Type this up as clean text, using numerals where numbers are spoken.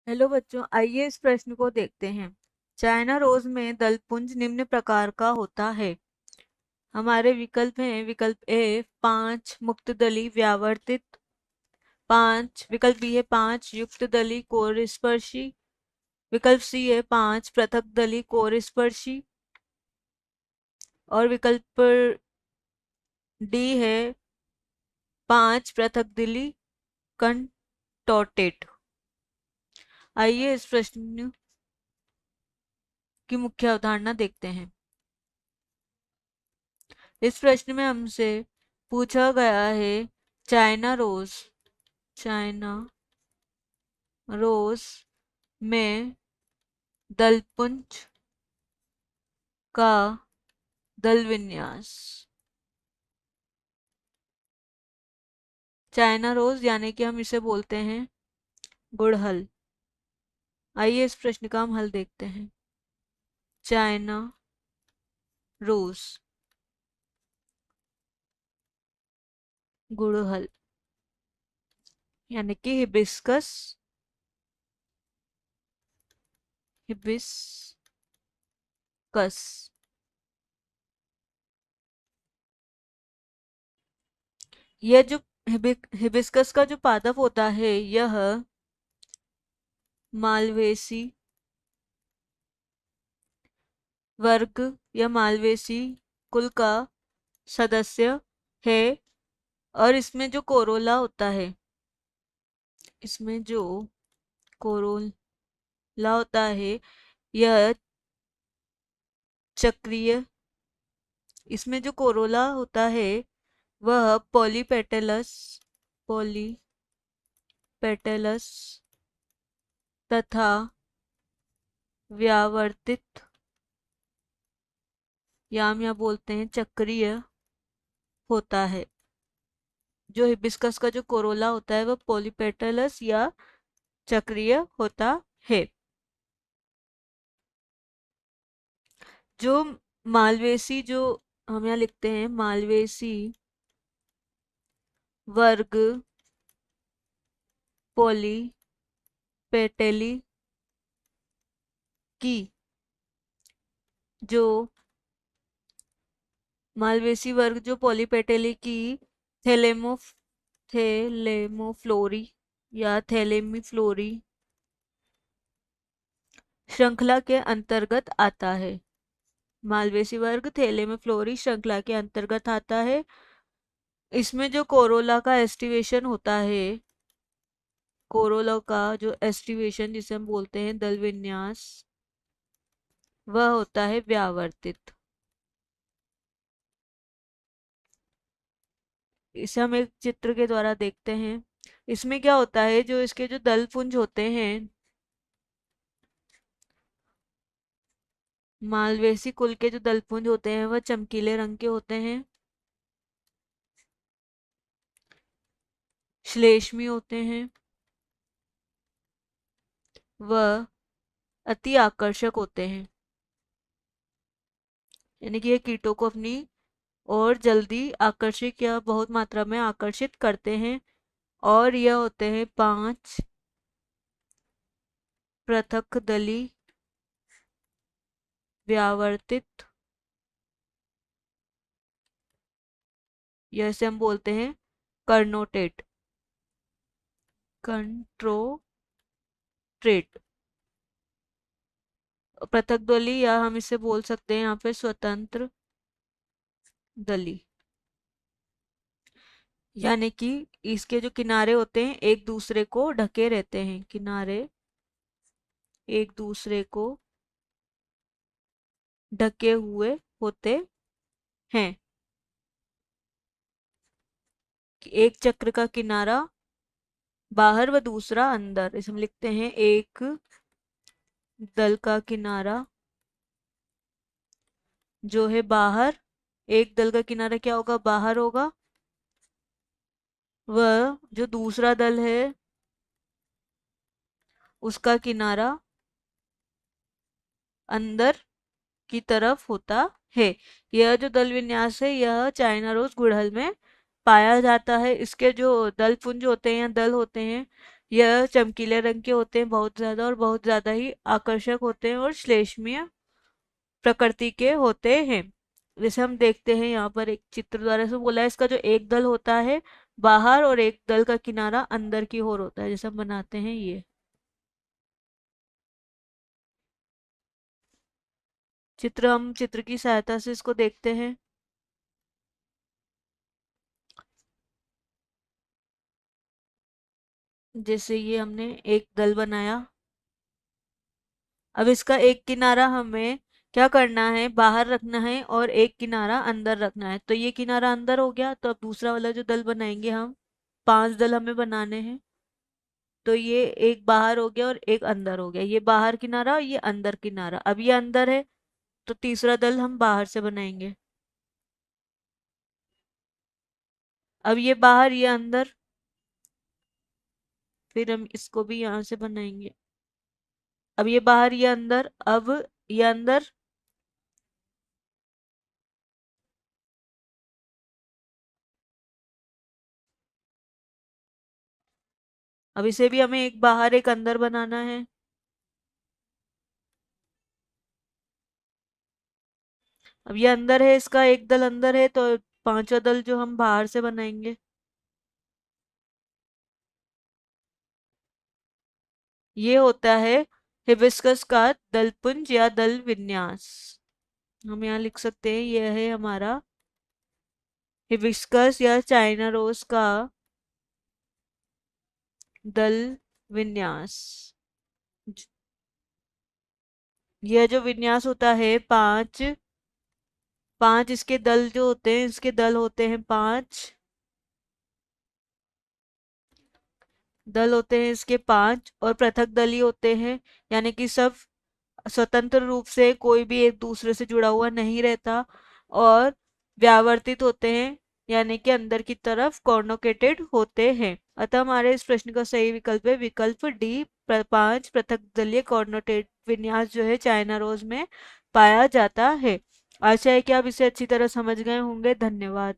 Hello बच्चों, आइए इस प्रश्न को देखते हैं। चाइना रोज में दलपुंज निम्न प्रकार का होता है। हमारे विकल्प हैं। विकल्प ए 5 मुक्तदली व्यावर्तित, 5 विकल्प बी है 5 युक्तदली कोरस्पर्शी, विकल्प सी है 5 पृथकदली कोरस्पर्शी और विकल्प डी है 5 पृथकदली कंटोटेट। आइए इस प्रश्न की मुख्य अवधारणा देखते हैं। इस प्रश्न में हमसे पूछा गया है चाइना रोज में दलपुंज का दल विन्यास। चाइना रोज यानी कि हम इसे बोलते हैं गुड़हल। आइए इस प्रश्न का हम हल देखते हैं। चाइना रोज गुड़हल यानी कि हिबिस्कस। यह जो हिबिस्कस का जो पादप होता है यह मालवेसी वर्ग या मालवेसी कुल का सदस्य है और इसमें जो कोरोला होता है, इसमें जो कोरोला होता है यह चक्रीय। इसमें जो कोरोला होता है वह पॉलीपेटलस तथा व्यावर्तित या हम यहाँ बोलते हैं चक्रीय होता है। जो हिबिस्कस का जो कोरोला होता है वह पॉलीपेटलस या चक्रीय होता है। जो मालवेसी, जो हम यहाँ लिखते हैं मालवेसी वर्ग पॉलीपेटली की जो मालवेसी वर्ग जो पॉलीपेटेली की थैलेमोफ्लोरी या थैलेमीफ्लोरी श्रृंखला के अंतर्गत आता है। मालवेसी वर्ग थैलेमोफ्लोरी श्रृंखला के अंतर्गत आता है। इसमें जो कोरोला का एस्टिवेशन होता है, कोरोला का जो एस्टिवेशन जिसे हम बोलते हैं दल विन्यास, वह होता है व्यावर्तित। इसे हम एक चित्र के द्वारा देखते हैं। इसमें क्या होता है, जो इसके जो दल पुंज होते हैं, मालवेसी कुल के जो दलपुंज होते हैं वह चमकीले रंग के होते हैं, श्लेष्मी होते हैं, वह अति आकर्षक होते हैं। यानी कि ये कीटों को अपनी और जल्दी आकर्षित या बहुत मात्रा में आकर्षित करते हैं। और यह होते हैं 5 पृथक दली व्यावर्तित, जैसे हम बोलते हैं कर्नोटेट, कंट्रोट्रेट, पृथक दली या हम इसे बोल सकते हैं यहाँ पे स्वतंत्र दली। यानी कि इसके जो किनारे होते हैं एक दूसरे को ढके रहते हैं, किनारे एक दूसरे को ढके हुए होते हैं। एक चक्र का किनारा बाहर व दूसरा अंदर, इसे हम लिखते हैं एक दल का किनारा जो है बाहर, एक दल का किनारा क्या होगा, बाहर होगा। वह जो दूसरा दल है उसका किनारा अंदर की तरफ होता है। यह जो दल विन्यास है यह चाइना रोज गुड़हल में पाया जाता है। इसके जो दल पुंज होते हैं, दल होते हैं, यह चमकीले रंग के होते हैं बहुत ज्यादा, और बहुत ज्यादा ही आकर्षक होते हैं और श्लेष्मीय प्रकृति के होते हैं। जैसे हम देखते हैं यहाँ पर एक चित्र द्वारा से बोला है, इसका जो एक दल होता है बाहर और एक दल का किनारा अंदर की ओर होता है, जैसे हम बनाते हैं ये चित्र। हम चित्र की सहायता से इसको देखते हैं। जैसे ये हमने एक दल बनाया, अब इसका एक किनारा हमें क्या करना है, बाहर रखना है और एक किनारा अंदर रखना है। तो ये किनारा अंदर हो गया, तो अब दूसरा वाला जो दल बनाएंगे हम, 5 दल हमें बनाने हैं। तो ये एक बाहर हो गया और एक अंदर हो गया, ये बाहर किनारा और ये अंदर किनारा। अब ये अंदर है, तो तीसरा दल हम बाहर से बनाएंगे। अब ये बाहर ये अंदर, फिर हम इसको भी यहां से बनाएंगे। अब ये बाहर ये अंदर, अब ये अंदर, अब इसे भी हमें एक बाहर एक अंदर बनाना है। अब ये अंदर है, इसका एक दल अंदर है, तो पांचवा दल जो हम बाहर से बनाएंगे, ये होता है हिबिस्कस का दलपुंज या दल विन्यास। हम यहाँ लिख सकते हैं, यह है हमारा हिबिस्कस या चाइना रोज का दल विन्यास। यह जो विन्यास होता है, पांच पांच इसके दल जो होते हैं, इसके दल होते हैं 5 दल होते हैं इसके 5, और पृथक दल ही होते हैं, यानी कि सब स्वतंत्र रूप से कोई भी एक दूसरे से जुड़ा हुआ नहीं रहता, और व्यावर्तित होते हैं, यानी कि अंदर की तरफ कॉर्नोकेटेड होते हैं। अतः हमारे इस प्रश्न का सही विकल्प है विकल्प डी, 5 पृथक दलीय कॉर्नोटेट विन्यास जो है चाइना रोज में पाया जाता है। आशा है कि आप इसे अच्छी तरह समझ गए होंगे। धन्यवाद।